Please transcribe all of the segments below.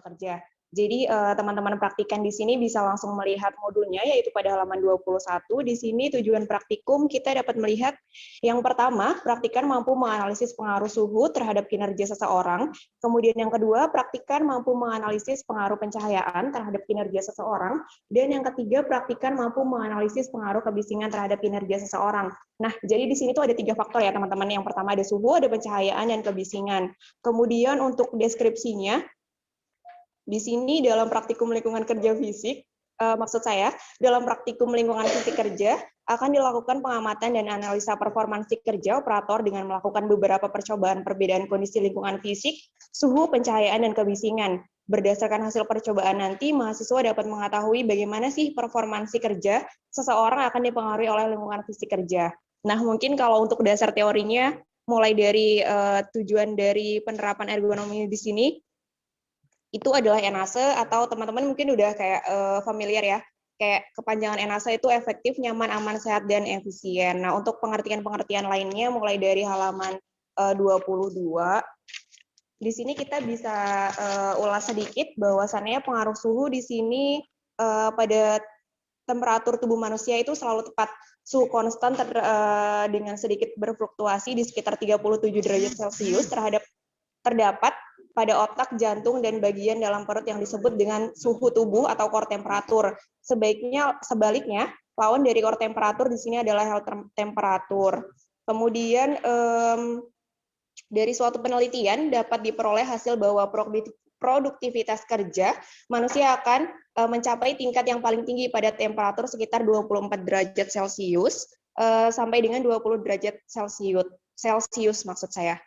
bekerja. Jadi teman-teman praktikan di sini bisa langsung melihat modulnya, yaitu pada halaman 21. Di sini tujuan praktikum kita dapat melihat yang pertama, praktikan mampu menganalisis pengaruh suhu terhadap kinerja seseorang. Kemudian yang kedua, praktikan mampu menganalisis pengaruh pencahayaan terhadap kinerja seseorang. Dan yang ketiga, praktikan mampu menganalisis pengaruh kebisingan terhadap kinerja seseorang. Nah, jadi di sini tuh ada 3 faktor ya teman-teman. Yang pertama ada suhu, ada pencahayaan, dan kebisingan. Kemudian untuk deskripsinya, di sini dalam praktikum lingkungan kerja fisik, maksud saya, dalam praktikum lingkungan fisik kerja, akan dilakukan pengamatan dan analisa performansi kerja operator dengan melakukan beberapa percobaan perbedaan kondisi lingkungan fisik, suhu, pencahayaan, dan kebisingan. Berdasarkan hasil percobaan nanti, mahasiswa dapat mengetahui bagaimana sih performansi kerja seseorang akan dipengaruhi oleh lingkungan fisik kerja. Nah, mungkin kalau untuk dasar teorinya, mulai dari tujuan dari penerapan ergonomi di sini, itu adalah ENASE, atau teman-teman mungkin udah kayak familiar ya, kayak kepanjangan ENASE itu efektif, nyaman, aman, sehat, dan efisien. Nah, untuk pengertian-pengertian lainnya mulai dari halaman 22, di sini kita bisa ulas sedikit bahwasannya pengaruh suhu di sini pada temperatur tubuh manusia itu selalu tepat. Suhu konstan dengan sedikit berfluktuasi di sekitar 37 derajat Celcius terdapat pada otak, jantung, dan bagian dalam perut yang disebut dengan suhu tubuh atau core temperatur. Sebaliknya, lawan dari core temperatur di sini adalah health temperatur. Kemudian dari suatu penelitian dapat diperoleh hasil bahwa produktivitas kerja manusia akan mencapai tingkat yang paling tinggi pada temperatur sekitar 24 derajat Celcius sampai dengan 20 derajat Celcius maksud saya.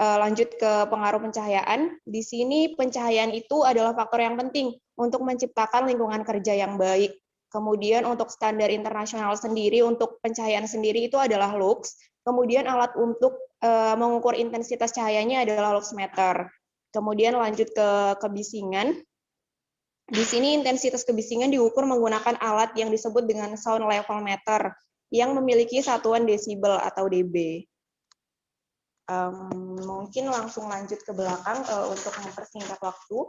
Lanjut ke pengaruh pencahayaan. Di sini pencahayaan itu adalah faktor yang penting untuk menciptakan lingkungan kerja yang baik. Kemudian untuk standar internasional sendiri, untuk pencahayaan sendiri itu adalah lux. Kemudian alat untuk mengukur intensitas cahayanya adalah luxmeter. Kemudian lanjut ke kebisingan. Di sini intensitas kebisingan diukur menggunakan alat yang disebut dengan sound level meter yang memiliki satuan desibel atau dB. Mungkin langsung lanjut ke belakang untuk mempersingkat waktu.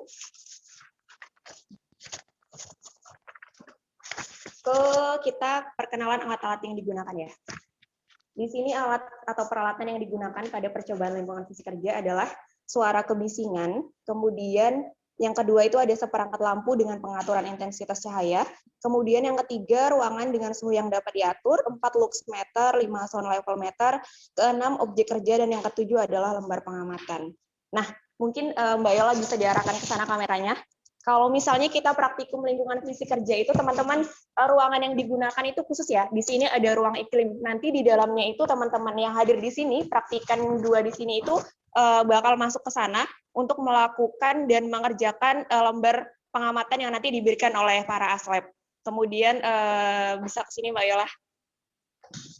Kita perkenalan alat-alat yang digunakan ya. Di sini alat atau peralatan yang digunakan pada percobaan lingkungan fisik kerja adalah suara kebisingan, kemudian yang kedua itu ada seperangkat lampu dengan pengaturan intensitas cahaya, kemudian yang ketiga ruangan dengan suhu yang dapat diatur, 4 luxmeter, 5 sound level meter, ke-6 objek kerja, dan yang ketujuh adalah lembar pengamatan. Nah, mungkin Mbak Yola bisa diarahkan ke sana kameranya. Kalau misalnya kita praktikum lingkungan fisik kerja itu teman-teman, ruangan yang digunakan itu khusus ya. Di sini ada ruang iklim. Nanti di dalamnya itu teman-teman yang hadir di sini, praktikan 2 di sini itu bakal masuk ke sana untuk melakukan dan mengerjakan lembar pengamatan yang nanti diberikan oleh para aslab. Kemudian bisa ke sini Mbak Yola.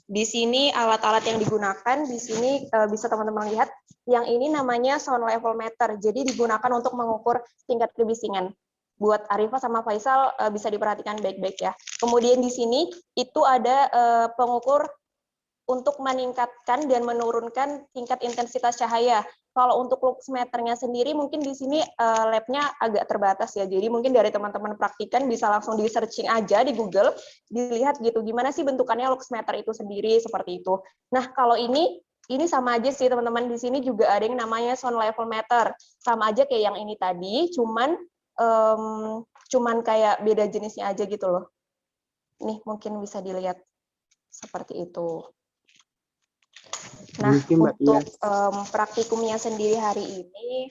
Di sini alat-alat yang digunakan, di sini bisa teman-teman lihat, yang ini namanya sound level meter. Jadi digunakan untuk mengukur tingkat kebisingan. Buat Arifa sama Faisal bisa diperhatikan baik-baik ya. Kemudian di sini itu ada pengukur untuk meningkatkan dan menurunkan tingkat intensitas cahaya. Kalau untuk luxmeternya sendiri mungkin di sini lab-nya agak terbatas ya. Jadi mungkin dari teman-teman praktikan bisa langsung di searching aja di Google, dilihat gitu gimana sih bentukannya luxmeter itu sendiri seperti itu. Nah, kalau ini sama aja sih teman-teman, di sini juga ada yang namanya sound level meter. Sama aja kayak yang ini tadi, cuman kayak beda jenisnya aja gitu loh. Nih mungkin bisa dilihat seperti itu. Nah, untuk praktikumnya sendiri hari ini,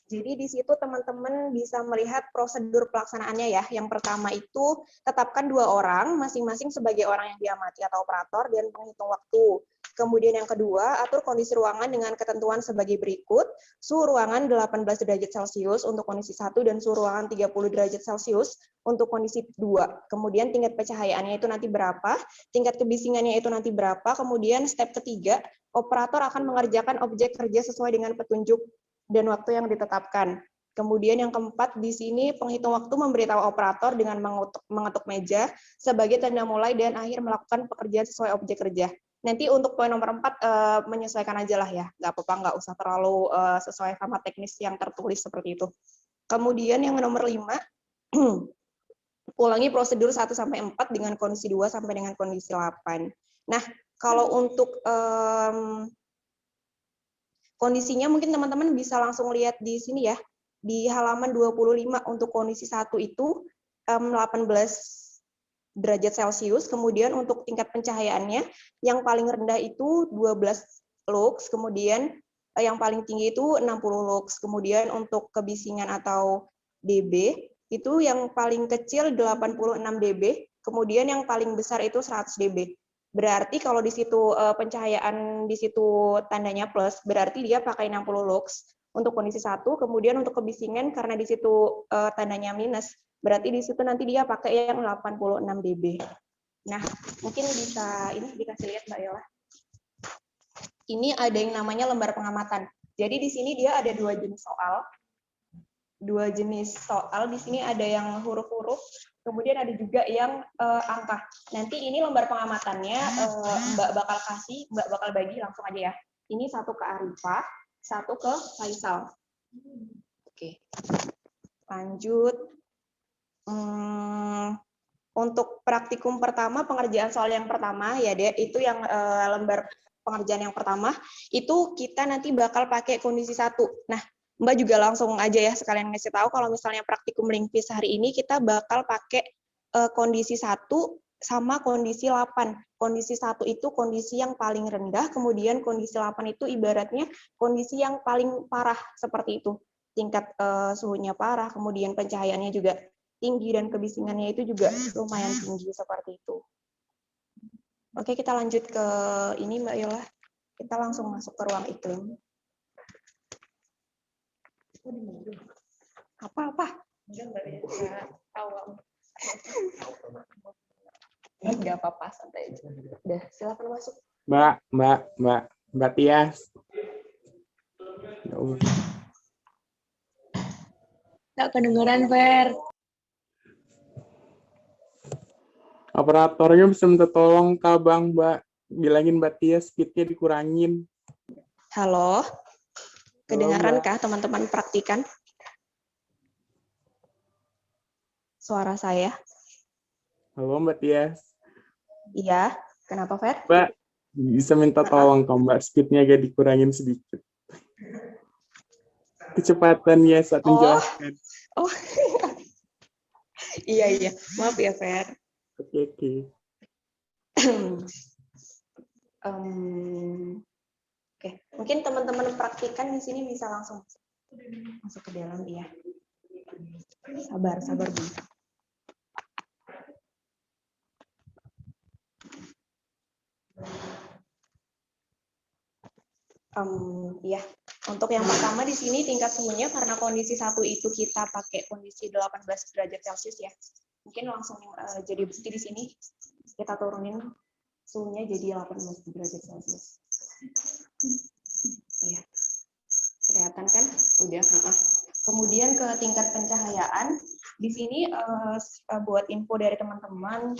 jadi di situ teman-teman bisa melihat prosedur pelaksanaannya ya. Yang pertama itu tetapkan 2 orang, masing-masing sebagai orang yang diamati atau operator dan penghitung waktu. Kemudian yang kedua, atur kondisi ruangan dengan ketentuan sebagai berikut. Suhu ruangan 18 derajat Celcius untuk kondisi 1 dan suhu ruangan 30 derajat Celcius untuk kondisi 2. Kemudian tingkat pencahayaannya itu nanti berapa, tingkat kebisingannya itu nanti berapa. Kemudian step ketiga, operator akan mengerjakan objek kerja sesuai dengan petunjuk dan waktu yang ditetapkan. Kemudian yang keempat, di sini penghitung waktu memberitahu operator dengan mengetuk meja sebagai tanda mulai dan akhir melakukan pekerjaan sesuai objek kerja. Nanti untuk poin nomor 4 menyesuaikan aja lah ya, nggak apa-apa, nggak usah terlalu sesuai sama teknis yang tertulis seperti itu. Kemudian yang nomor 5, ulangi prosedur 1-4 dengan kondisi 2 sampai dengan kondisi 8. Nah, kalau untuk kondisinya mungkin teman-teman bisa langsung lihat di sini ya. Di halaman 25 untuk kondisi 1 itu 18 derajat Celcius, kemudian untuk tingkat pencahayaannya yang paling rendah itu 12 lux, kemudian yang paling tinggi itu 60 lux. Kemudian untuk kebisingan atau dB itu yang paling kecil 86 dB, kemudian yang paling besar itu 100 dB. Berarti kalau di situ pencahayaan di situ tandanya plus, berarti dia pakai 60 lux untuk kondisi 1, kemudian untuk kebisingan karena di situ tandanya minus, berarti di situ nanti dia pakai yang 86 dB. Nah, mungkin bisa ini dikasih lihat Mbak Yola. Ini ada yang namanya lembar pengamatan. Jadi di sini dia ada dua jenis soal. Di sini ada yang huruf-huruf, kemudian ada juga yang angka. Nanti ini lembar pengamatannya Mbak bakal bagi langsung aja ya. Ini satu ke Arifah, satu ke Faisal. Oke. Lanjut. Untuk praktikum pertama, pengerjaan soal yang pertama ya Dek, itu yang lembar pengerjaan yang pertama, itu kita nanti bakal pakai kondisi 1. Nah, Mbak juga langsung aja ya sekalian ngasih tahu kalau misalnya praktikum lingkis hari ini kita bakal pakai kondisi 1 sama kondisi 8. Kondisi 1 itu kondisi yang paling rendah, kemudian kondisi 8 itu ibaratnya kondisi yang paling parah seperti itu. Tingkat suhunya parah, kemudian pencahayaannya juga tinggi dan kebisingannya itu juga lumayan tinggi seperti itu. Oke, kita lanjut ke ini Mbak Yola. Kita langsung masuk ke ruang iklim. Apa-apa? Enggak apa-apa, santai aja. Udah, silakan masuk. Mbak Tias. Nggak kedengeran, Fer. Operatornya bisa minta tolong Kak Bang, Mbak. Bilangin Mbak Tias speed-nya dikurangin. Halo? Kedengaran-kah teman-teman praktikan? Suara saya? Halo Mbak Tias. Iya, kenapa Fer? Mbak, bisa minta tolong kok Mbak, speed-nya agak dikurangin sedikit. Kecepatannya saat menjelaskan. Oh. Iya. Maaf ya, Fer. Oke. Oke, mungkin teman-teman praktikan di sini bisa langsung masuk ke dalam ya. Sabar dulu. Ya, untuk yang pertama di sini tingkat suhunya karena kondisi 1 itu kita pakai kondisi 18 derajat Celcius ya. Mungkin langsung jadi bukti di sini kita turunin suhunya jadi 18 derajat Celcius. Ya. Kelihatan kan? Udah. Kemudian ke tingkat pencahayaan, di sini buat info dari teman-teman,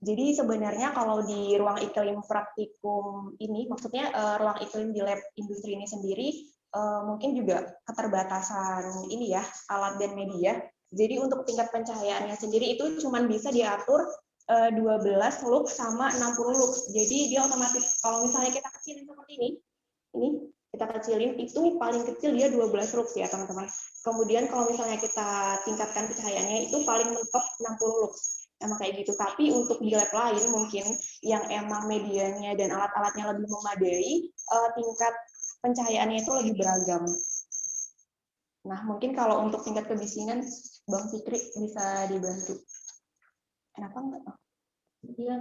jadi sebenarnya kalau di ruang iklim praktikum ini, maksudnya ruang iklim di lab industri ini sendiri, mungkin juga keterbatasan ini ya, alat dan media. Jadi untuk tingkat pencahayaannya sendiri itu cuma bisa diatur 12 lux sama 60 lux. Jadi dia otomatis, kalau misalnya kita kecilin seperti ini kita kecilin, itu paling kecil dia 12 lux ya teman-teman. Kemudian kalau misalnya kita tingkatkan pencahayaannya, itu paling mentok 60 lux. Emang kayak gitu, tapi untuk di lab lain mungkin yang emang medianya dan alat-alatnya lebih memadai, tingkat pencahayaannya itu lebih beragam. Nah, mungkin kalau untuk tingkat kebisingan, Bang Fikri bisa dibantu. Kenapa enggak? Iya.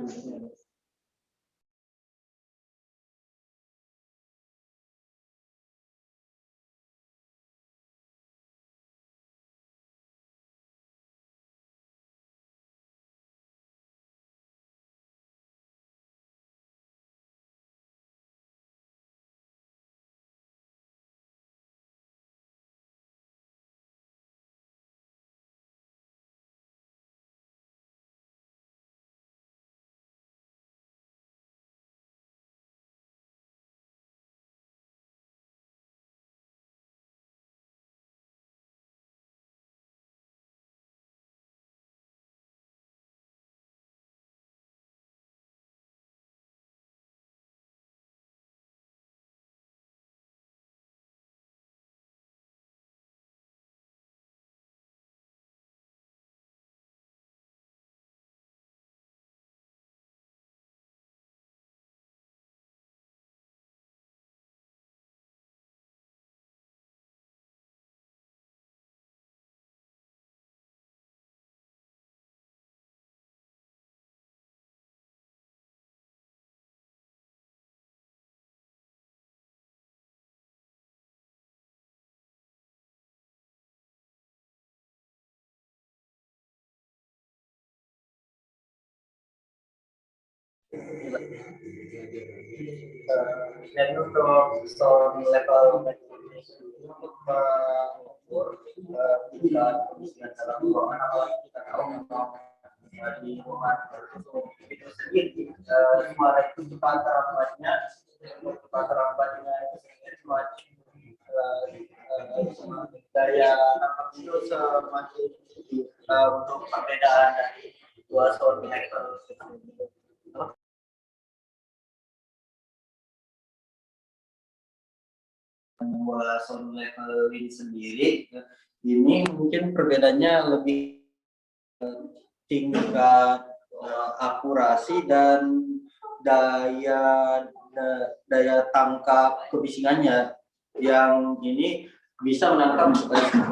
Dan untuk sound level untuk mengukur tingkat kemiskinan dalam ruangan, apalagi kita tahu memang di ruangan itu sendiri suara itu cepat terambatnya itu sendiri daya nampak itu semakin untuk perbedaan dari dua sound level dua sound level ini sendiri, ini mungkin perbedaannya lebih tingkat akurasi dan daya tangkap kebisingannya, yang ini bisa menangkap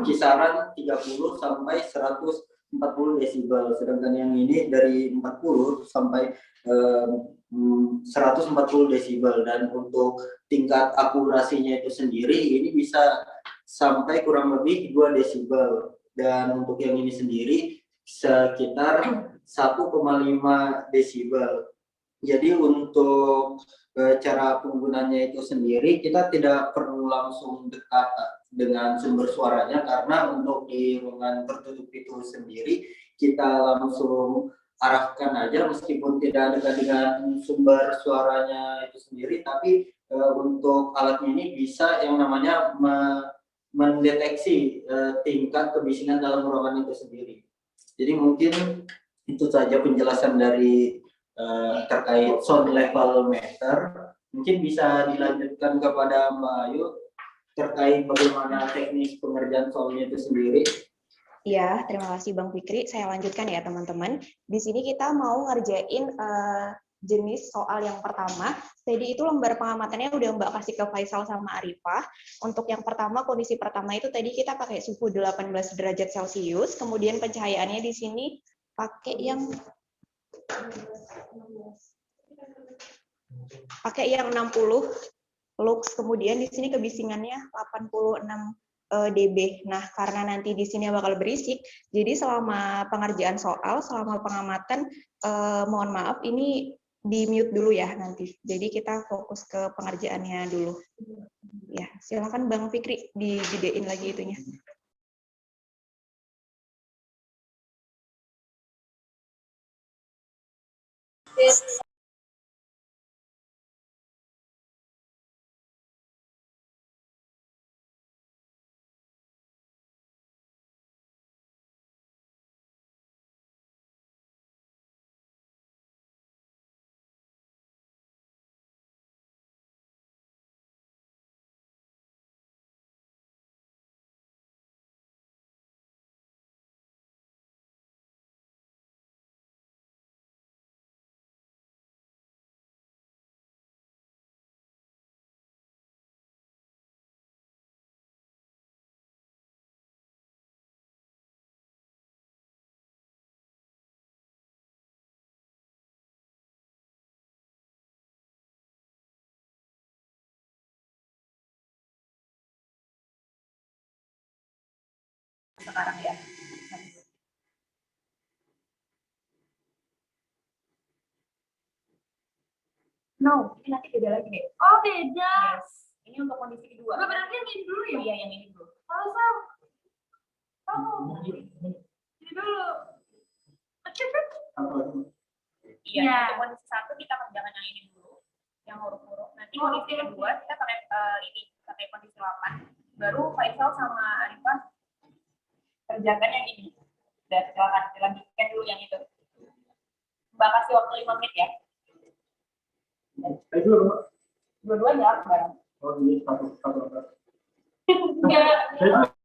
kisaran 30 sampai 140 desibel, sedangkan yang ini dari 40 sampai 140 desibel. Dan untuk tingkat akurasinya itu sendiri ini bisa sampai kurang lebih 2 desibel, dan untuk yang ini sendiri sekitar 1,5 desibel. Jadi untuk cara penggunanya itu sendiri kita tidak perlu langsung dekat dengan sumber suaranya, karena untuk di ruangan tertutup itu sendiri kita langsung arahkan aja meskipun tidak dekat dengan sumber suaranya itu sendiri, tapi untuk alat ini bisa yang namanya mendeteksi tingkat kebisingan dalam ruangan itu sendiri. Jadi mungkin itu saja penjelasan dari terkait sound level meter. Mungkin bisa dilanjutkan kepada Mbak Ayu terkait bagaimana teknis pengerjaan soundnya itu sendiri. Ya, terima kasih Bang Fikri. Saya lanjutkan ya teman-teman. Di sini kita mau ngerjain jenis soal yang pertama. Jadi itu lembar pengamatannya udah Mbak kasih ke Faisal sama Arifah. Untuk yang pertama, kondisi pertama itu tadi kita pakai suhu 18 derajat Celcius. Kemudian pencahayaannya di sini pakai yang 60 lux. Kemudian di sini kebisingannya 86 dB. Nah, karena nanti di sini bakal berisik, jadi selama pengerjaan soal, selama pengamatan, mohon maaf, ini di-mute dulu ya nanti. Jadi kita fokus ke pengerjaannya dulu. Ya, silakan Bang Fikri, digedein lagi itunya. Sekarang ya. No, ini nanti beda lagi deh. Oh, beda. Yes. Ini untuk kondisi kedua. Berarti yang ini dulu ya? Iya, yang ini dulu. Halo, Sam. Oh, ini dulu. Iya, Iya. untuk kondisi satu kita kerjakan yang ini dulu, yang huruf-huruf. Nanti kondisi kedua kita pakai ini, pakai kondisi 8. Baru Faisal sama Arifah kerjakan yang ini. Udah, silakan dilanjutkan dulu yang itu. Mbak kasih waktu 5 menit ya. Dua-duanya bareng. Oh, ini satu. Enggak.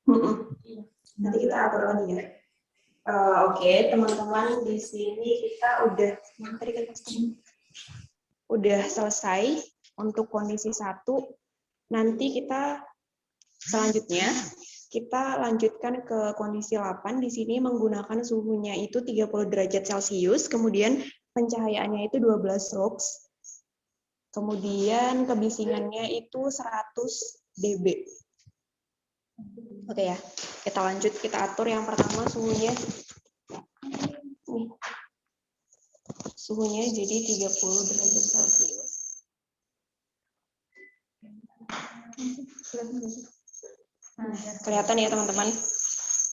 Mm-mm. Nanti kita atur lagi ya. Oke, teman-teman, di sini kita udah selesai untuk kondisi 1. Nanti kita selanjutnya kita lanjutkan ke kondisi 8. Di sini menggunakan suhunya itu 30 derajat Celcius, kemudian pencahayaannya itu 12 lux, kemudian kebisingannya itu 100 dB. Oke ya, kita lanjut, kita atur yang pertama suhunya. Nih. Suhunya jadi 30 derajat Celcius. Kelihatan ya teman-teman.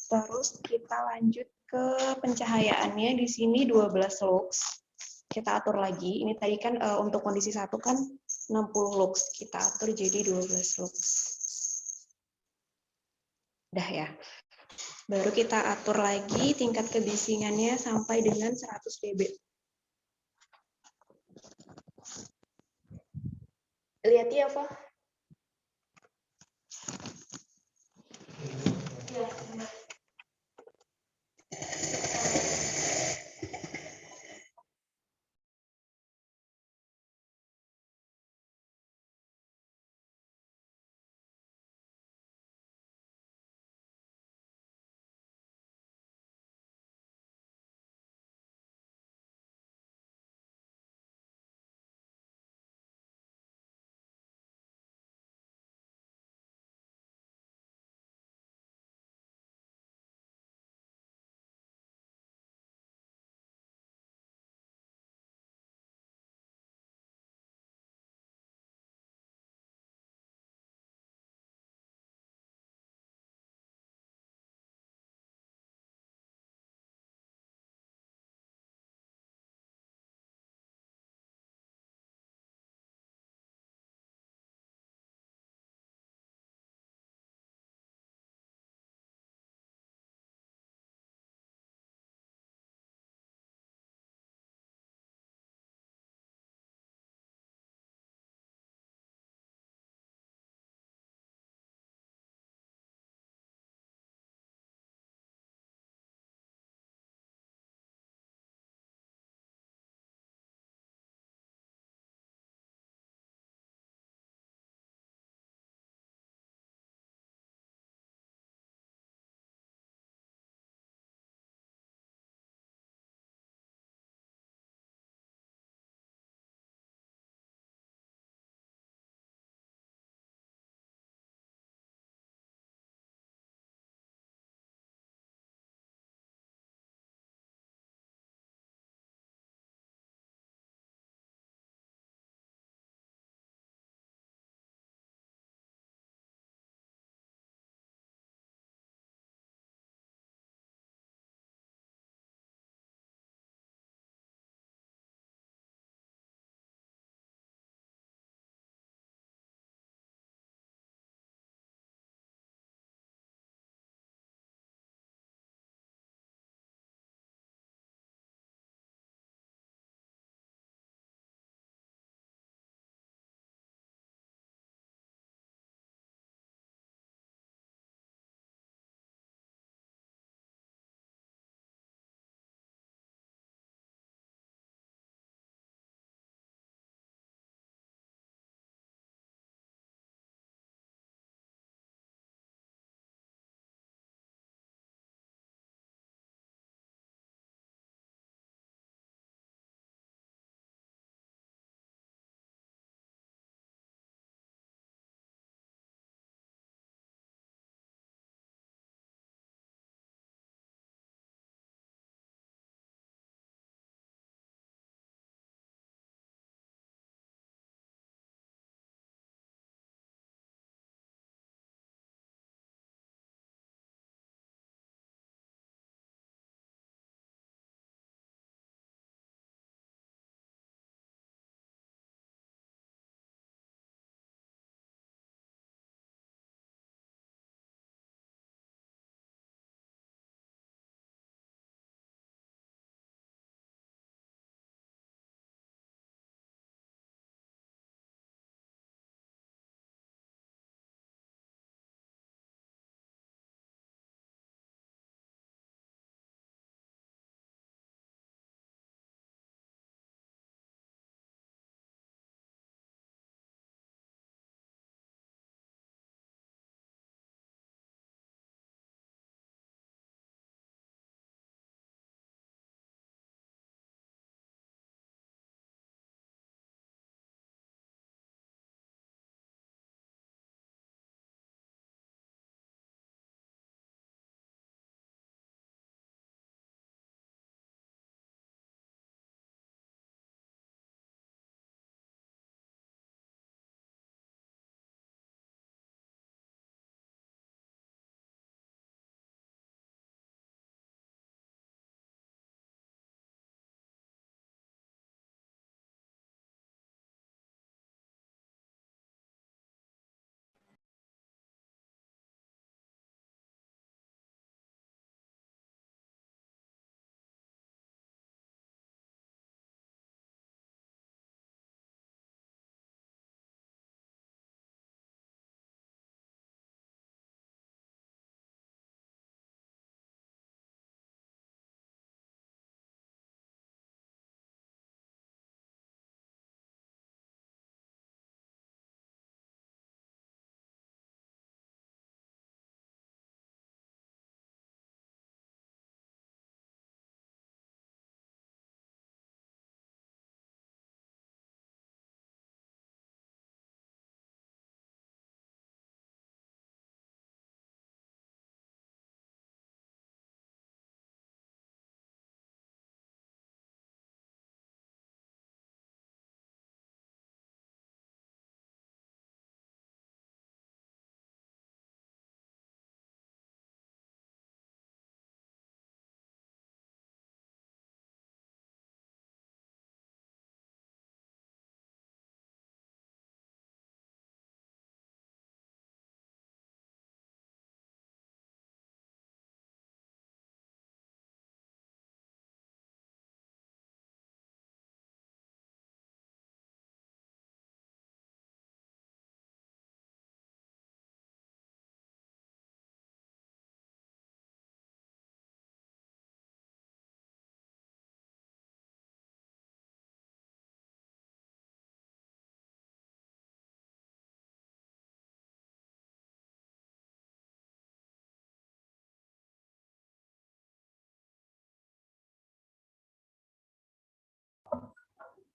Terus kita lanjut ke pencahayaannya, di sini 12 lux. Kita atur lagi. Ini tadi kan untuk kondisi 1 kan 60 lux. Kita atur jadi 12 lux. Udah ya. Baru kita atur lagi tingkat kebisingannya sampai dengan 100 dB. Lihat ya, Pak.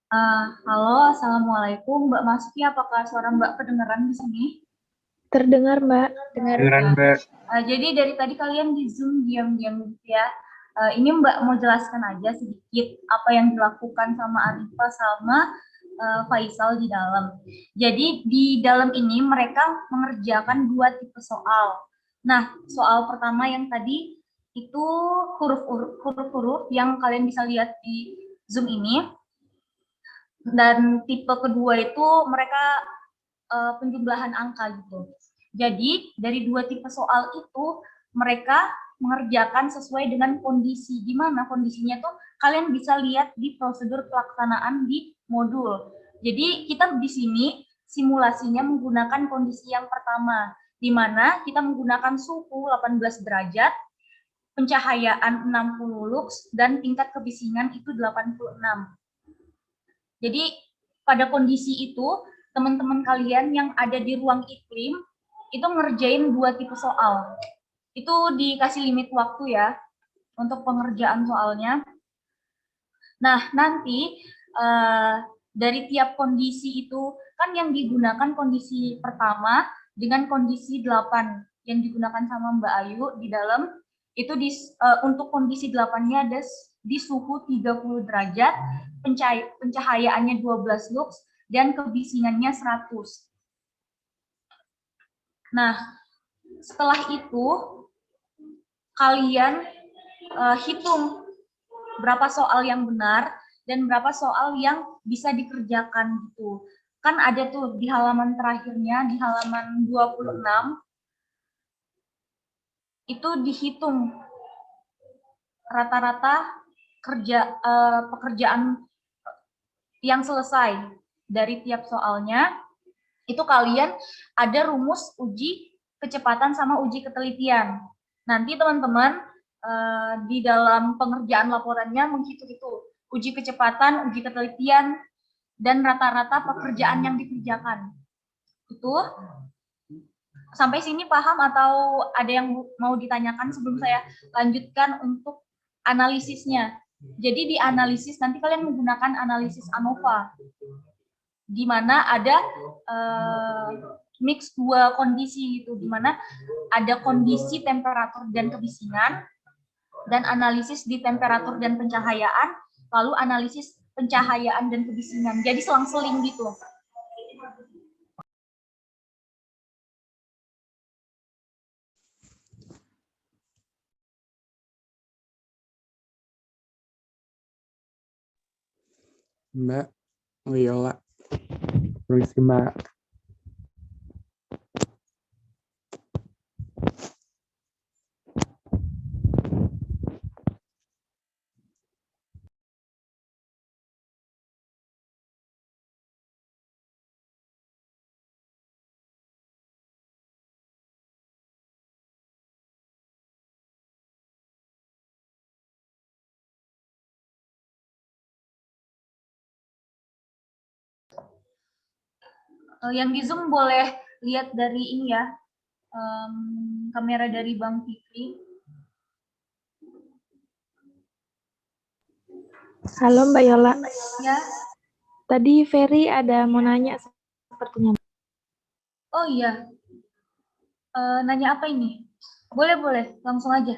Halo, Assalamualaikum. Mbak Masuki, apakah suara Mbak kedengaran di sini? Terdengar, Mbak. Dengeran Mbak. Jadi dari tadi kalian di Zoom diam-diam gitu ya. Ini Mbak mau jelaskan aja sedikit apa yang dilakukan sama Arifa sama Faisal di dalam. Jadi di dalam ini mereka mengerjakan 2 tipe soal. Nah, soal pertama yang tadi itu huruf-huruf yang kalian bisa lihat di Zoom ini. Dan tipe kedua itu mereka penjumlahan angka gitu. Jadi dari 2 tipe soal itu mereka mengerjakan sesuai dengan kondisi. Di mana kondisinya tuh kalian bisa lihat di prosedur pelaksanaan di modul. Jadi kita di sini simulasinya menggunakan kondisi yang pertama, di mana kita menggunakan suhu 18 derajat, pencahayaan 60 lux, dan tingkat kebisingan itu 86. Jadi pada kondisi itu, teman-teman kalian yang ada di ruang iklim, itu ngerjain 2 tipe soal. Itu dikasih limit waktu ya, untuk pengerjaan soalnya. Nah, nanti dari tiap kondisi itu, kan yang digunakan kondisi pertama dengan kondisi 8, yang digunakan sama Mbak Ayu di dalam, itu untuk kondisi 8-nya ada di suhu 30 derajat, pencahayaannya 12 lux, dan kebisingannya 100. Nah, setelah itu, kalian hitung berapa soal yang benar, dan berapa soal yang bisa dikerjakan gitu. Kan ada tuh di halaman terakhirnya, di halaman 26, itu dihitung rata-rata pekerjaan yang selesai dari tiap soalnya. Itu kalian ada rumus uji kecepatan sama uji ketelitian. Nanti teman-teman di dalam pengerjaan laporannya menghitung itu uji kecepatan, uji ketelitian, dan rata-rata pekerjaan yang dikerjakan. Itu sampai sini paham atau ada yang mau ditanyakan sebelum saya lanjutkan untuk analisisnya? Jadi di analisis nanti kalian menggunakan analisis ANOVA, di mana ada mix 2 kondisi itu, di mana ada kondisi temperatur dan kebisingan, dan analisis di temperatur dan pencahayaan, lalu analisis pencahayaan dan kebisingan. Jadi selang-seling gitu. Mbak Wiola. Permisi Mbak. Yang di Zoom boleh lihat dari ini ya, kamera dari Bang Fikri. Halo Mbak Yola. Ya. Tadi Ferry ada mau nanya sepertinya. Oh iya. Nanya apa ini? Boleh, langsung aja.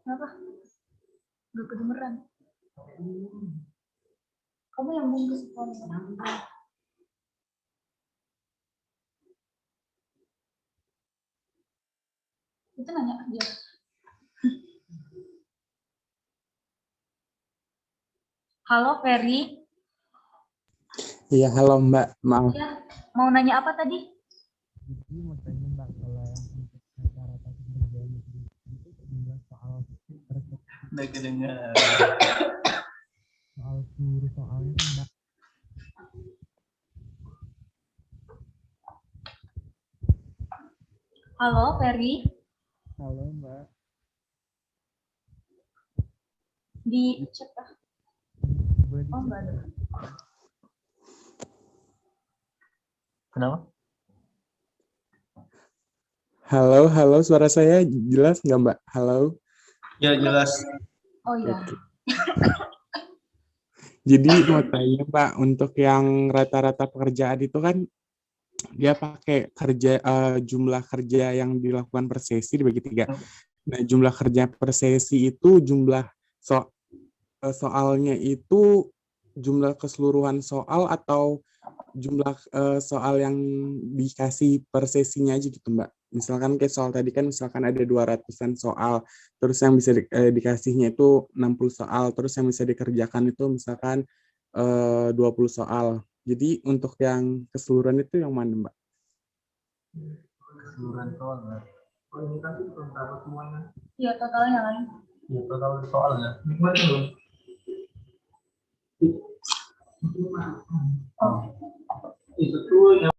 Kenapa? Gak kedengeran. Kamu yang bungkus itu nanya aja. Halo Ferry. Iya, halo Mbak. Maaf. Ya, mau nanya apa tadi? Mau tanya Mbak, kalau yang untuk rata-rata kerjaan itu soal Nggak kedengar. soal seluruh soalnya kan Mbak. Halo Ferry. Halo Mbak. Di chat. Boleh Oh enggak ada. Kenapa? Halo, suara saya jelas nggak Mbak? Halo. Ya jelas. Oh iya. Oke. Jadi mau tanya Mbak, untuk yang rata-rata pekerjaan itu kan dia pakai jumlah kerja yang dilakukan per sesi dibagi 3. Nah, jumlah kerja per sesi itu soalnya itu jumlah keseluruhan soal atau jumlah soal yang dikasih per sesinya aja gitu Mbak. Misalkan kayak soal tadi kan misalkan ada 200-an soal, terus yang bisa dikasihnya itu 60 soal, terus yang bisa dikerjakan itu misalkan 20 soal. Jadi untuk yang keseluruhan itu yang mana Mbak? Keseluruhan soal nggak? Oh ini kan total semuanya. Iya, totalnya kan. Ya total soalnya. Gimana dong? Oh. Itu tuh yang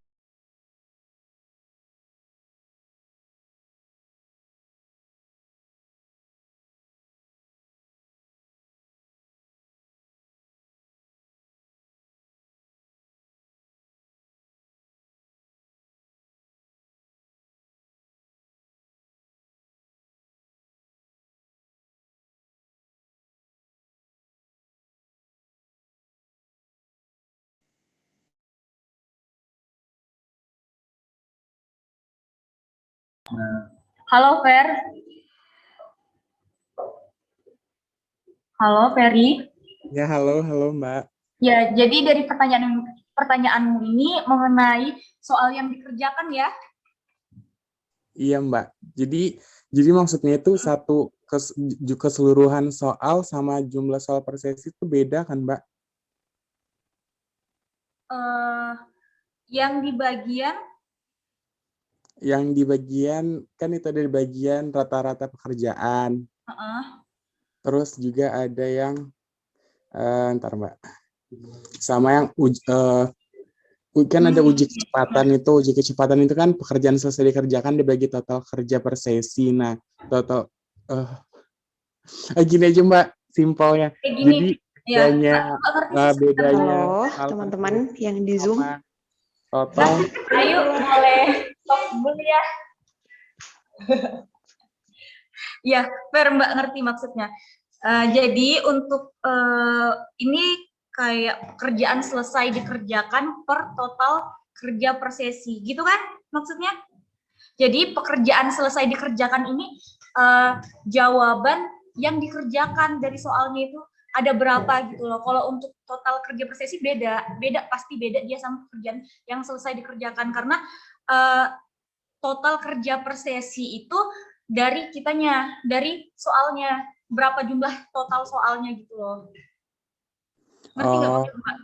Halo, Fer. Halo, Ferry. Ya, halo Mbak. Ya, jadi dari pertanyaanmu ini mengenai soal yang dikerjakan ya? Iya Mbak. Jadi maksudnya itu keseluruhan soal sama jumlah soal per sesi itu beda kan Mbak? Yang di bagian Yang di bagian kan itu ada di bagian rata-rata pekerjaan. Terus juga ada yang ntar Mbak. Sama yang kan ada uji kecepatan itu. Uji kecepatan itu kan pekerjaan selesai dikerjakan dibagi total kerja per sesi. Nah, total gini aja Mbak, simpelnya. kayak gini. Jadi bedanya Halo teman-teman yang di Zoom. Total. Ayo boleh stop dulu ya. Ya, Fer, Mbak ngerti maksudnya. Jadi untuk ini kayak pekerjaan selesai dikerjakan per total kerja per sesi, gitu kan maksudnya? Jadi pekerjaan selesai dikerjakan ini jawaban yang dikerjakan dari soalnya itu ada berapa gitu loh. Kalau untuk total kerja per sesi beda pasti beda dia sama pekerjaan yang selesai dikerjakan karena total kerja per sesi itu dari kitanya, dari soalnya berapa jumlah total soalnya gitu loh. Ngerti nggak maksud Mbak?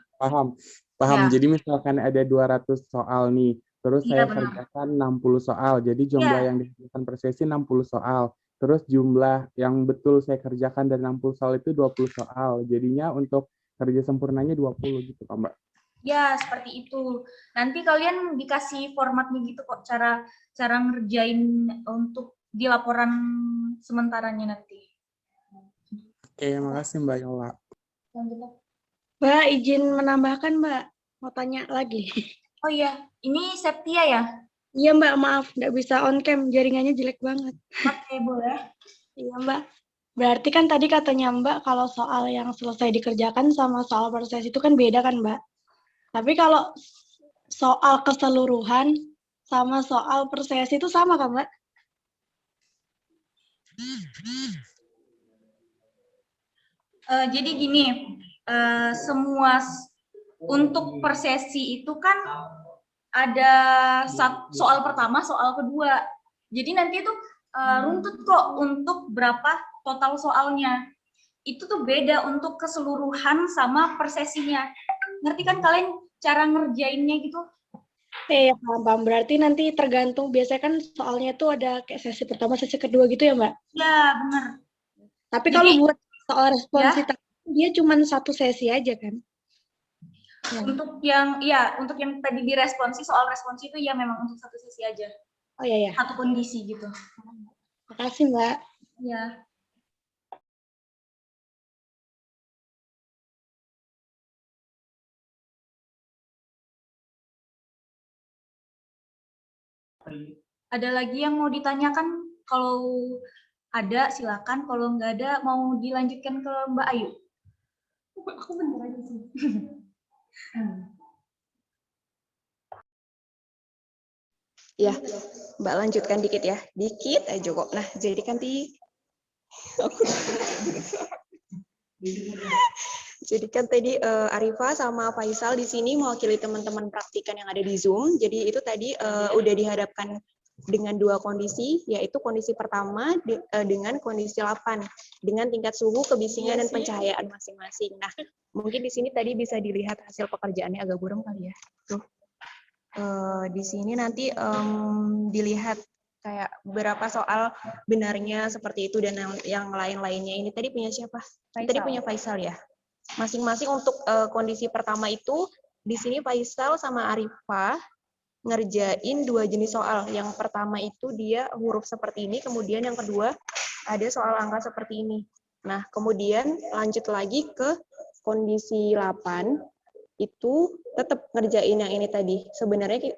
Paham. Ya. Jadi misalkan ada 200 soal nih, terus saya kerjakan 60 soal. Jadi jumlah yang dikerjakan per sesi 60 soal. Terus jumlah yang betul saya kerjakan dari 60 soal itu 20 soal. Jadinya untuk kerja sempurnanya 20 gitu Pak Mbak. Ya, seperti itu. Nanti kalian dikasih formatnya gitu kok, cara ngerjain untuk di laporan sementaranya nanti. Oke, makasih Mbak Yola. Mbak, izin menambahkan Mbak, mau tanya lagi. Oh iya, ini Septia ya? Iya Mbak, maaf, nggak bisa on cam, jaringannya jelek banget. Oke, boleh. Iya Mbak, berarti kan tadi katanya Mbak kalau soal yang selesai dikerjakan sama soal proses itu kan beda kan Mbak? Tapi kalau soal keseluruhan sama soal proses itu sama kan Mbak? Jadi gini, semua untuk per sesi itu kan ada soal pertama, soal kedua. Jadi nanti itu runtut kok untuk berapa total soalnya. Itu tuh beda untuk keseluruhan sama per sesinya. Ngerti kan kalian cara ngerjainnya gitu? Iya, paham. Berarti nanti tergantung, biasanya kan soalnya tuh ada kayak sesi pertama, sesi kedua gitu ya Mbak? Ya, benar. Tapi kalau buat soal responsitas, dia cuma satu sesi aja kan? Ya. Untuk yang tadi diresponsi, soal responsi itu ya memang untuk satu sesi aja. Oh iya ya. Satu kondisi gitu. Makasih Mbak. Ya. Ada lagi yang mau ditanyakan? Kalau Ada, silakan. Kalau nggak ada, mau dilanjutkan ke Mbak Ayu. Aku bentar aja sih. Ya, Mbak lanjutkan dikit ya. Dikit aja kok. Nah, jadi kan tadi Arifa sama Faisal di sini mewakili teman-teman praktikan yang ada di Zoom. Jadi itu tadi udah dihadapkan dengan dua kondisi, yaitu kondisi pertama dengan kondisi 8, dengan tingkat suhu, kebisingan, dan pencahayaan masing-masing. Nah, mungkin di sini tadi bisa dilihat hasil pekerjaannya agak buram kali ya. Tuh. Di sini nanti dilihat kayak berapa soal benarnya seperti itu dan yang lain-lainnya. Ini tadi punya siapa? Tadi punya Faisal ya. Masing-masing untuk kondisi pertama itu di sini Faisal sama Arifah ngerjain 2 jenis soal. Yang pertama itu dia huruf seperti ini, kemudian yang kedua ada soal angka seperti ini. Nah, kemudian lanjut lagi ke kondisi 8 itu tetap ngerjain yang ini tadi. Sebenarnya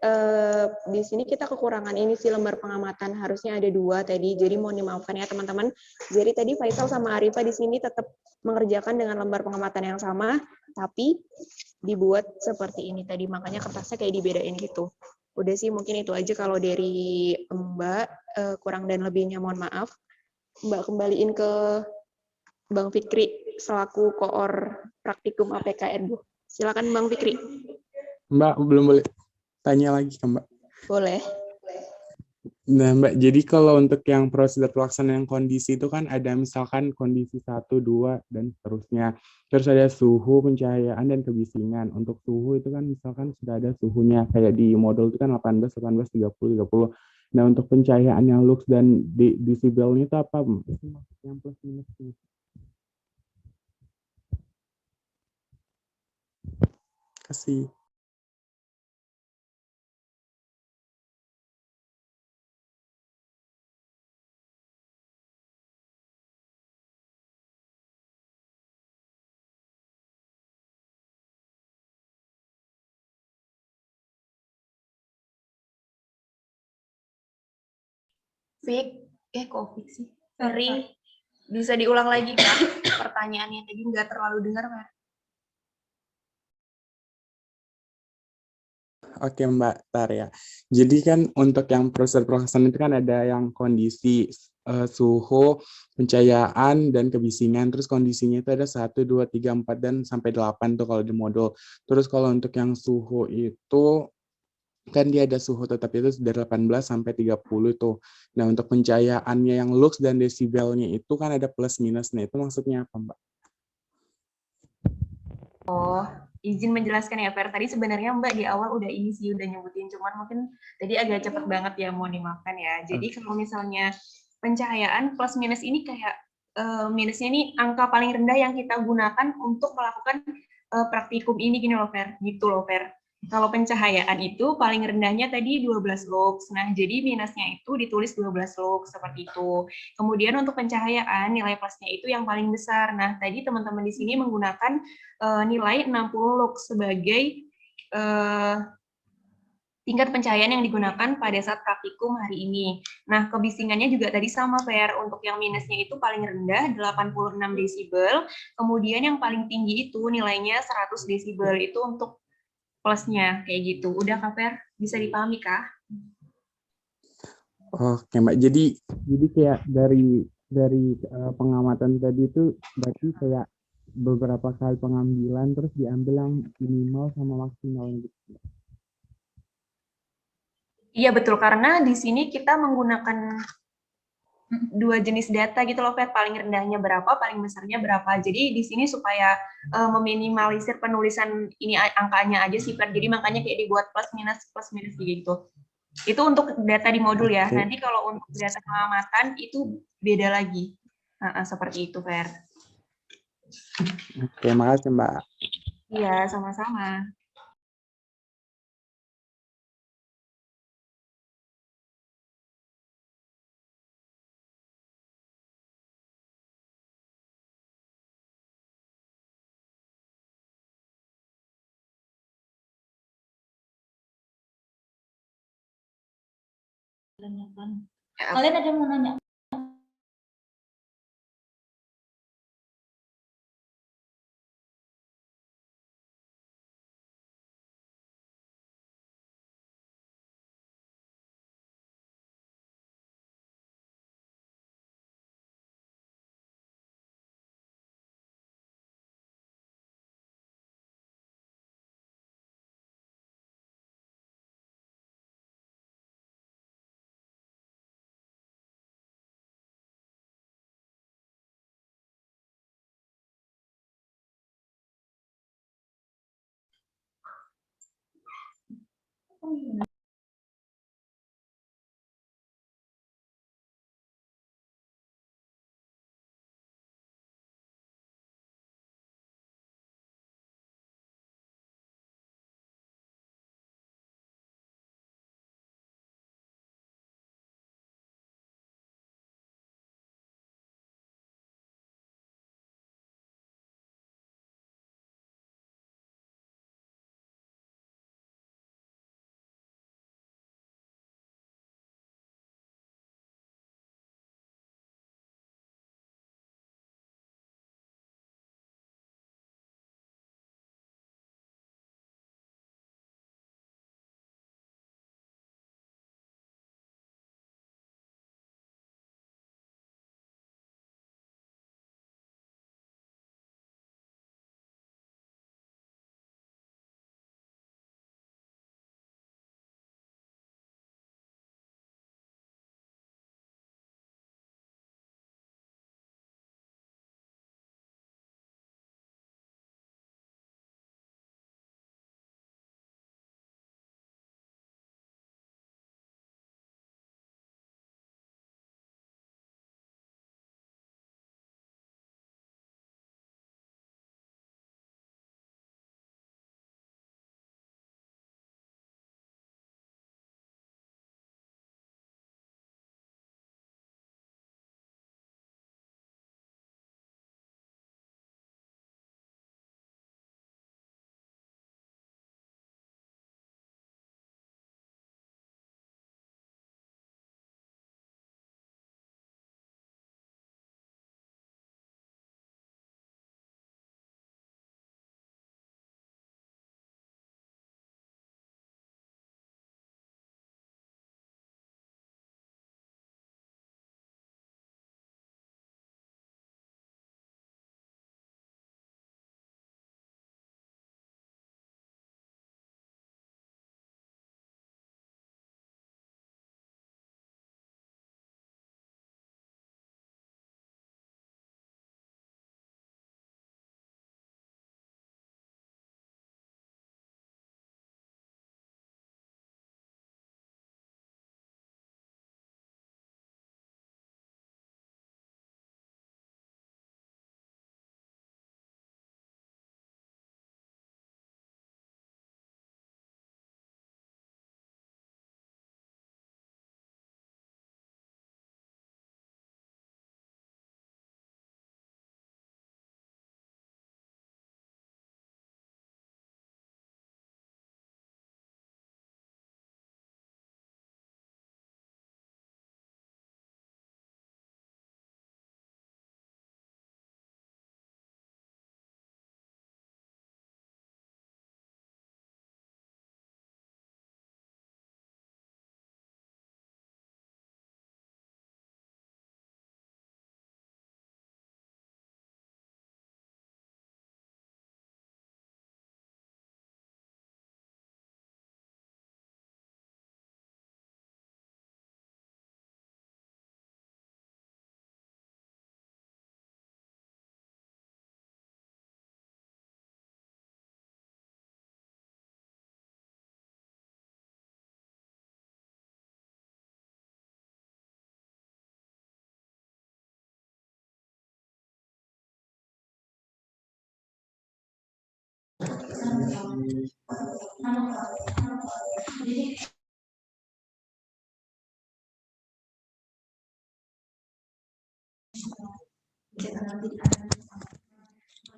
di sini kita kekurangan ini sih lembar pengamatan, harusnya ada 2 tadi. Jadi mohon dimaafkan ya teman-teman. Jadi tadi Faisal sama Arifah di sini tetap mengerjakan dengan lembar pengamatan yang sama, tapi dibuat seperti ini tadi. Makanya kertasnya kayak dibedain gitu. Udah sih mungkin itu aja kalau dari Mbak, kurang dan lebihnya mohon maaf. Mbak kembaliin ke Bang Fikri selaku koor praktikum APKN, Bu. Silakan Bang Fikri. Mbak, belum boleh tanya lagi ke Mbak. Boleh. Nah, Mbak, jadi kalau untuk yang prosedur pelaksanaan kondisi itu kan ada misalkan kondisi 1, 2, dan seterusnya. Terus ada suhu, pencahayaan, dan kebisingan. Untuk suhu itu kan misalkan sudah ada suhunya, kayak di modul itu kan 18, 18, 30, 30. Nah, untuk pencahayaan yang lux dan desibelnya itu apa? Yang plus minus. Kasih. Kok sih? Ferry, bisa diulang lagi Kak pertanyaannya tadi nggak terlalu dengar Kak. Oke Mbak, tar ya. Jadi kan untuk yang proses pelaksanaan itu kan ada yang kondisi suhu, pencahayaan, dan kebisingan. Terus kondisinya itu ada 1, 2, 3, 4, dan sampai 8 tuh kalau di modul. Terus kalau untuk yang suhu itu kan dia ada suhu tetap itu dari 18 sampai 30 tuh. Nah untuk pencahayaannya yang lux dan desibelnya itu kan ada plus minusnya. Itu maksudnya apa Mbak? Oh, izin menjelaskan ya Fer. Tadi sebenarnya Mbak di awal udah ini sih udah nyebutin, cuman mungkin tadi agak cepet banget ya, mohon dimaafkan ya. Jadi kalau misalnya pencahayaan plus minus ini kayak minusnya ini angka paling rendah yang kita gunakan untuk melakukan praktikum ini gini loh Fer, gitu loh Fer. Kalau pencahayaan itu paling rendahnya tadi 12 lux. Nah, jadi minusnya itu ditulis 12 lux seperti itu. Kemudian untuk pencahayaan nilai plusnya itu yang paling besar. Nah, tadi teman-teman di sini menggunakan nilai 60 lux sebagai tingkat pencahayaan yang digunakan pada saat praktikum hari ini. Nah, kebisingannya juga tadi sama, Fer. Untuk yang minusnya itu paling rendah, 86 desibel. Kemudian yang paling tinggi itu nilainya 100 desibel. Itu untuk plusnya, kayak gitu. Udah, Kak Fer? Bisa dipahami, Kak? Oke Mbak, jadi kayak dari pengamatan tadi itu berarti kayak beberapa kali pengambilan terus diambil yang minimal sama maksimal gitu. Iya betul, karena di sini kita menggunakan 2 jenis data gitu loh, Fer. Paling rendahnya berapa, paling besarnya berapa. Jadi di sini supaya meminimalisir penulisan ini angkanya aja sih, Fer. Jadi makanya kayak dibuat plus minus gitu. Itu untuk data di modul ya. Nanti kalau untuk data pengamatan itu beda lagi. Seperti itu, Fer. Oke, makasih Mbak. Iya, sama-sama. Kalian ada yang mau nanya?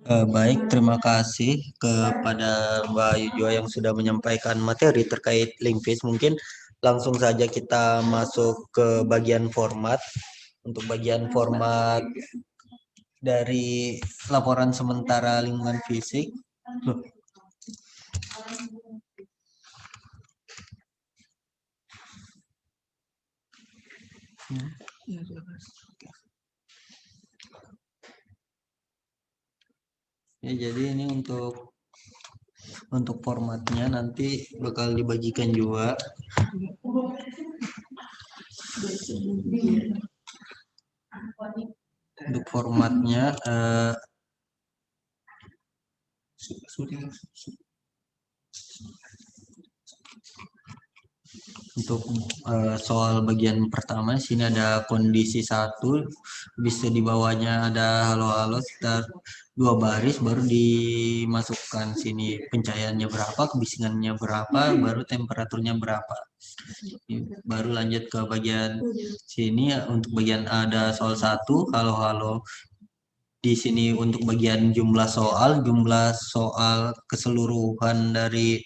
Baik, terima kasih kepada Mbak Yujua yang sudah menyampaikan materi terkait Linkfish. Mungkin langsung saja kita masuk ke bagian format. Untuk bagian format dari laporan sementara lingkungan fisik. Ya, jadi ini untuk formatnya nanti bakal dibagikan juga. Untuk formatnya Untuk soal bagian pertama, sini ada kondisi 1, bisa di bawahnya ada halo-halo sekitar 2 baris, baru dimasukkan sini pencahayaannya berapa, kebisingannya berapa, baru temperaturnya berapa. Baru lanjut ke bagian sini, untuk bagian ada soal 1, halo-halo. Di sini untuk bagian jumlah soal keseluruhan dari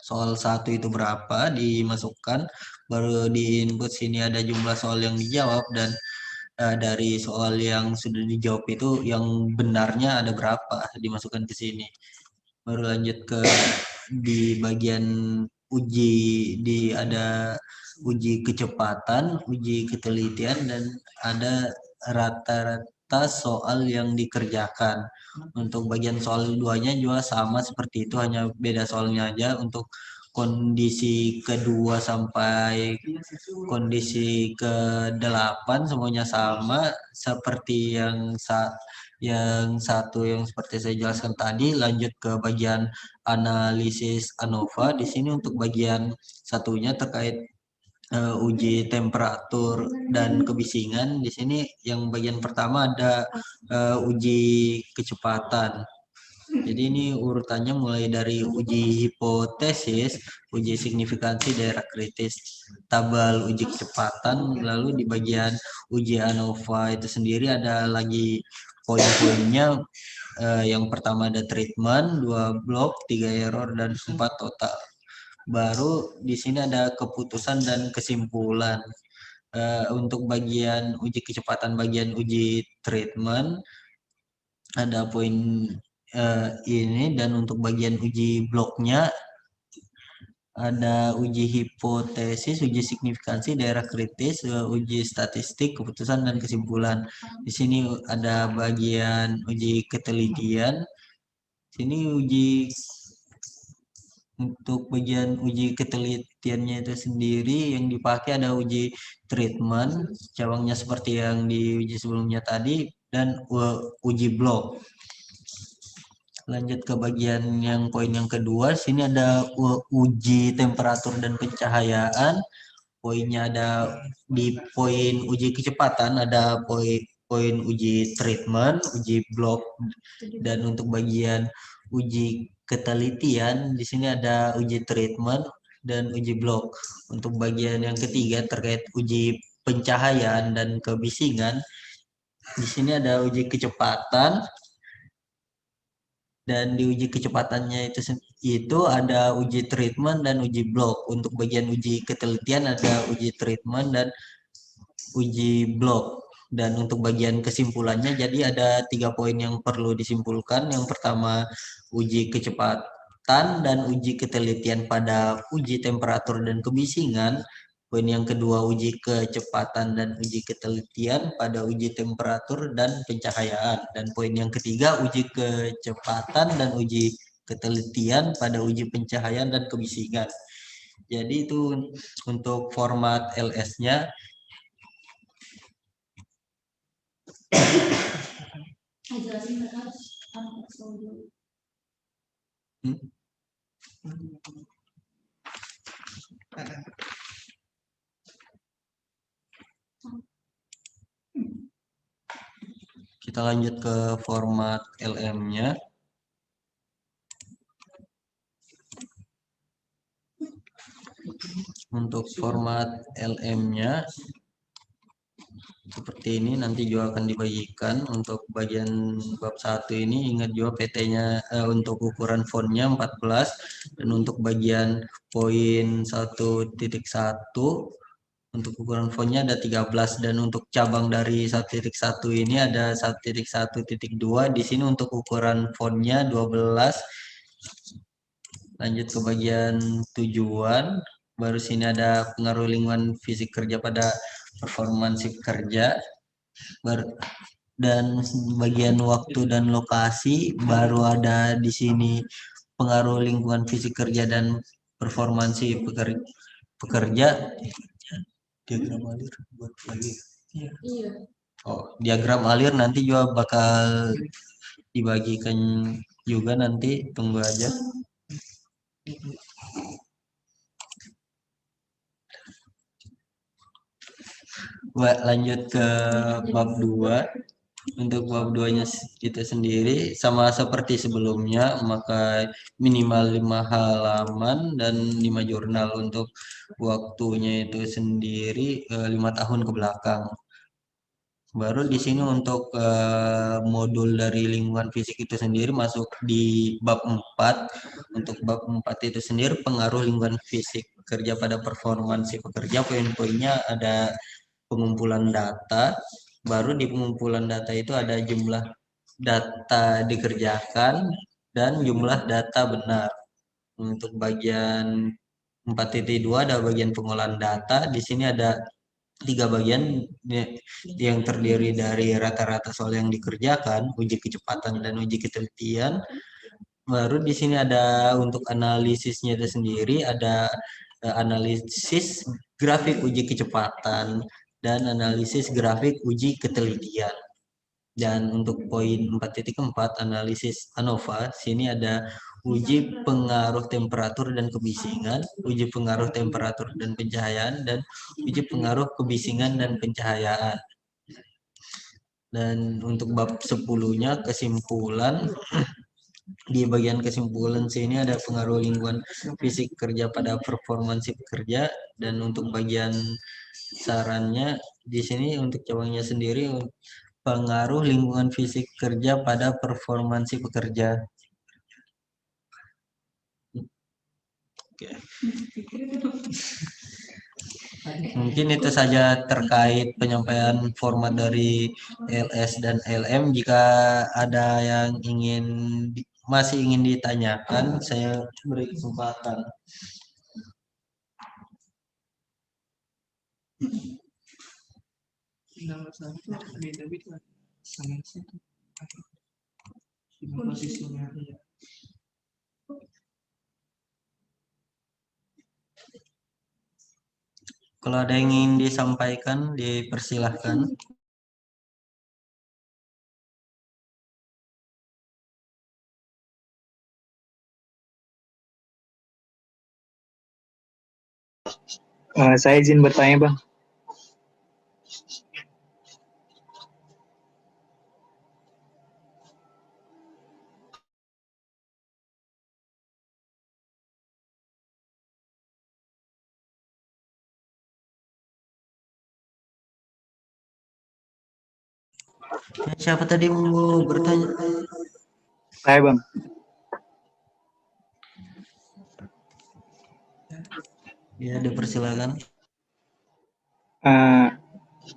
soal 1 itu berapa dimasukkan, baru di input sini ada jumlah soal yang dijawab, dan dari soal yang sudah dijawab itu yang benarnya ada berapa dimasukkan ke sini. Baru lanjut ke di bagian uji, ada uji kecepatan, uji ketelitian, dan ada rata-rata soal yang dikerjakan. Untuk bagian soal 2-nya juga sama seperti itu, hanya beda soalnya aja. Untuk kondisi kedua sampai kondisi ke-8 semuanya sama seperti yang satu yang seperti saya jelaskan tadi. Lanjut ke bagian analisis ANOVA. Di sini untuk bagian satunya terkait uji temperatur dan kebisingan. Di sini yang bagian pertama ada uji kecepatan. Jadi ini urutannya mulai dari uji hipotesis, uji signifikansi daerah kritis, tabel uji kecepatan, lalu di bagian uji ANOVA itu sendiri ada lagi poin-poinnya. Yang pertama ada treatment, 2 blok, 3 error, dan 4 total. Baru di sini ada keputusan dan kesimpulan. Untuk bagian uji kecepatan, bagian uji treatment, ada poin ini, dan untuk bagian uji bloknya ada uji hipotesis, uji signifikansi daerah kritis, uji statistik, keputusan, dan kesimpulan. Di sini ada bagian uji ketelitian. Sini untuk bagian uji ketelitiannya itu sendiri yang dipakai ada uji treatment, cabangnya seperti yang di uji sebelumnya tadi, dan uji blok. Lanjut ke bagian yang poin yang kedua, sini ada uji temperatur dan pencahayaan. Poinnya ada di poin uji kecepatan, ada poin uji treatment, uji blok, dan untuk bagian uji ketelitian di sini ada uji treatment dan uji blok. Untuk bagian yang ketiga terkait uji pencahayaan dan kebisingan, di sini ada uji kecepatan, dan di uji kecepatannya itu ada uji treatment dan uji blok. Untuk bagian uji ketelitian ada uji treatment dan uji blok. Dan untuk bagian kesimpulannya, jadi ada 3 poin yang perlu disimpulkan. Yang pertama uji kecepatan dan uji ketelitian pada uji temperatur dan kebisingan. Poin yang kedua uji kecepatan dan uji ketelitian pada uji temperatur dan pencahayaan. Dan poin yang ketiga uji kecepatan dan uji ketelitian pada uji pencahayaan dan kebisingan. Jadi itu untuk format LS-nya. Kita lanjut ke format LM-nya. Untuk format LM-nya seperti ini, nanti juga akan dibagikan. Untuk bagian bab 1 ini ingat juga PT-nya untuk ukuran fontnya 14, dan untuk bagian poin 1.1 untuk ukuran fontnya ada 13, dan untuk cabang dari 1.1 ini ada 1.1.2. Di sini untuk ukuran fontnya 12. Lanjut ke bagian tujuan, baru sini ada pengaruh lingkungan fisik kerja pada performansi kerja. Dan bagian waktu dan lokasi baru ada di sini pengaruh lingkungan fisik kerja dan performansi pekerja. Diagram alir buat lagi. Oh, diagram alir nanti juga bakal dibagikan juga, nanti tunggu aja. Lanjut ke bab 2. Untuk bab 2-nya itu sendiri sama seperti sebelumnya, maka minimal 5 halaman dan 5 jurnal. Untuk waktunya itu sendiri 5 tahun ke belakang. Baru di sini untuk modul dari lingkungan fisik itu sendiri masuk di bab 4. Untuk bab 4 itu sendiri pengaruh lingkungan fisik kerja pada performansi pekerja. Poin-poinnya ada pengumpulan data. Baru di pengumpulan data itu ada jumlah data dikerjakan dan jumlah data benar. Untuk bagian 4.2 ada bagian pengolahan data. Di sini ada 3 bagian yang terdiri dari rata-rata soal yang dikerjakan, uji kecepatan dan uji ketelitian. Baru di sini ada untuk analisisnya itu sendiri, ada analisis grafik uji kecepatan dan analisis grafik uji ketelitian. Dan untuk poin 4.4 analisis ANOVA, sini ada uji pengaruh temperatur dan kebisingan, uji pengaruh temperatur dan pencahayaan, dan uji pengaruh kebisingan dan pencahayaan. Dan untuk bab 10-nya kesimpulan, di bagian kesimpulan sini ada pengaruh lingkungan fisik kerja pada performansi pekerja, dan untuk bagian sarannya di sini untuk cabangnya sendiri pengaruh lingkungan fisik kerja pada performansi pekerja. Oke. Mungkin itu saja terkait penyampaian format dari LS dan LM. Jika ada yang masih ingin ditanyakan, saya beri kesempatan. Kalau ada yang ingin disampaikan, dipersilahkan. Saya izin bertanya, Bang. Siapa tadi mau bertanya? Saya, Bang. Ya, dipersilakan.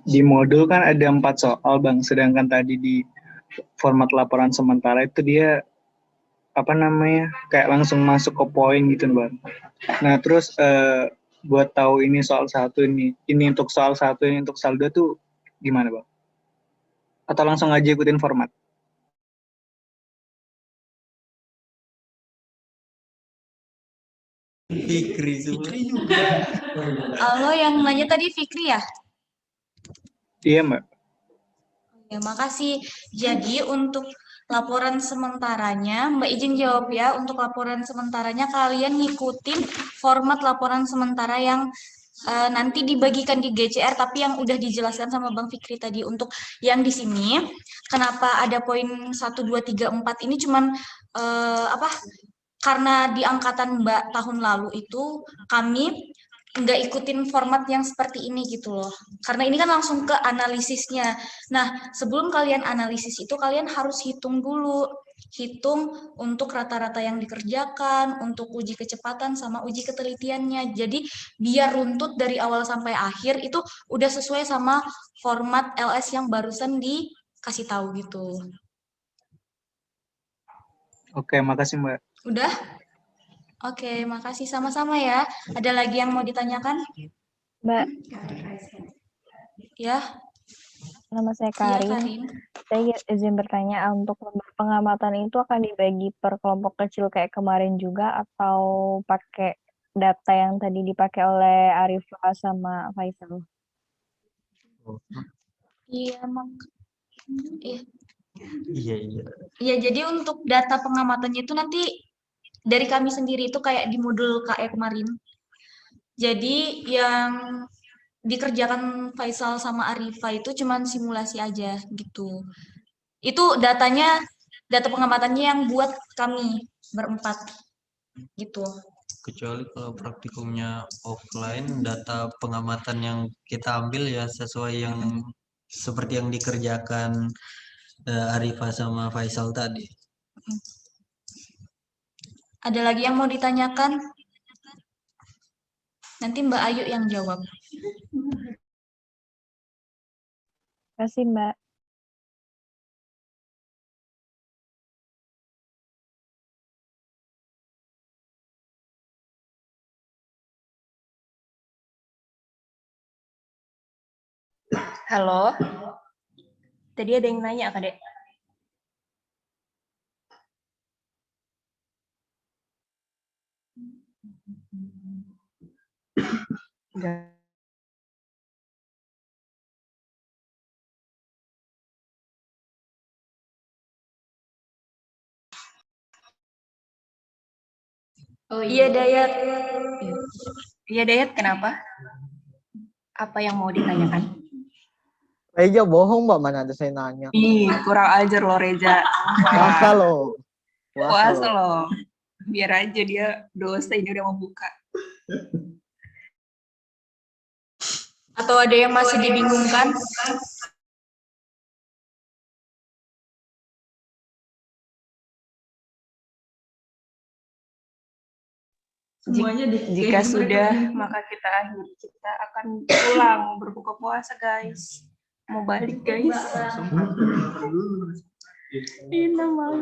Di modul kan ada 4 soal, Bang. Sedangkan tadi di format laporan sementara itu dia kayak langsung masuk ke poin gitu, Bang. Nah, terus buat tahu ini soal 1 ini untuk soal 1, ini untuk soal 2 tuh gimana, Bang? Atau langsung aja ikutin format? Fikri juga. Halo, yang nanya tadi Fikri ya? Iya, Mbak. Ya, makasih. Jadi untuk laporan sementaranya, Mbak izin jawab ya, untuk laporan sementaranya kalian ngikutin format laporan sementara yang nanti dibagikan di GCR, tapi yang udah dijelaskan sama Bang Fikri tadi. Untuk yang di sini, kenapa ada poin 1, 2, 3, 4 ini cuman karena di angkatan Mbak tahun lalu itu kami nggak ikutin format yang seperti ini gitu loh. Karena ini kan langsung ke analisisnya. Nah, sebelum kalian analisis itu kalian harus hitung dulu. Hitung untuk rata-rata yang dikerjakan, untuk uji kecepatan sama uji ketelitiannya. Jadi biar runtut dari awal sampai akhir itu udah sesuai sama format LS yang barusan dikasih tahu gitu. Oke, makasih, Mbak. Udah? Oke, makasih sama-sama ya. Ada lagi yang mau ditanyakan? Mbak, Ya, nama saya iya Karin. Karin. Saya izin bertanya, untuk lembar pengamatan itu akan dibagi per kelompok kecil kayak kemarin juga atau pakai data yang tadi dipakai oleh Arifa sama Faisal? Iya, Iya. Iya, jadi untuk data pengamatannya itu nanti dari kami sendiri itu kayak di modul KE kemarin. Jadi yang dikerjakan Faisal sama Arifa itu cuman simulasi aja gitu. Itu datanya, data pengamatannya yang buat kami berempat gitu. Kecuali kalau praktikumnya offline, data pengamatan yang kita ambil ya sesuai yang seperti yang dikerjakan Arifah sama Faisal tadi. Ada lagi yang mau ditanyakan? Nanti Mbak Ayu yang jawab. Kasih Mbak. Halo. Tadi ada yang nanya, Kak Dek. Enggak. Oh iya Dayat. Iya Dayat, kenapa? Apa yang mau ditanyakan? Reza bohong Mbak, mana ada saya nanya. Ih, kurang ajar loh Reza. Puasa loh. Puasa loh. Biar aja dia dosa, ini udah membuka. Atau ada yang masih dibingungkan? Jika sudah, maka kita akhiri. Kita akan pulang berbuka puasa, guys. Mau balik, guys. Ini malu.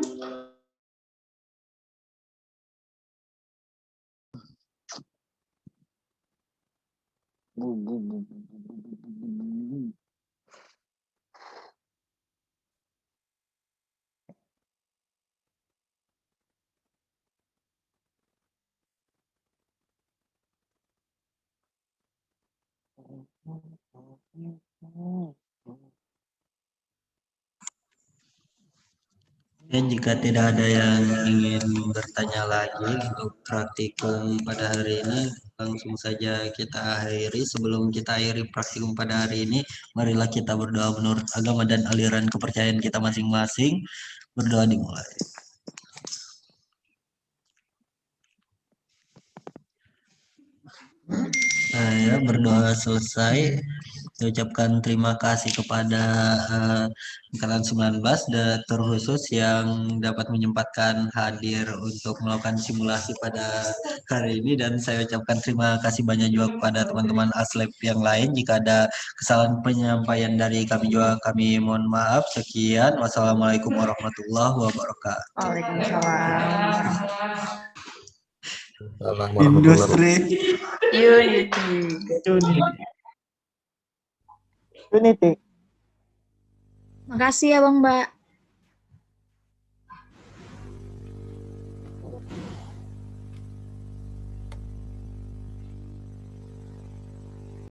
Ya, jika tidak ada yang ingin bertanya lagi untuk praktikum pada hari ini, langsung saja kita akhiri. Sebelum kita akhiri praktikum pada hari ini, marilah kita berdoa menurut agama dan aliran kepercayaan kita masing-masing. Berdoa dimulai. Saya berdoa selesai. Saya ucapkan terima kasih kepada Angkatan 19 dan terkhusus yang dapat menyempatkan hadir untuk melakukan simulasi pada hari ini, dan saya ucapkan terima kasih banyak juga kepada teman-teman Aslab yang lain. Jika ada kesalahan penyampaian dari kami juga kami mohon maaf. Sekian, wassalamualaikum warahmatullahi wabarakatuh. Waalaikumsalam. Industri. Unity. Makasih ya Bang Mbak.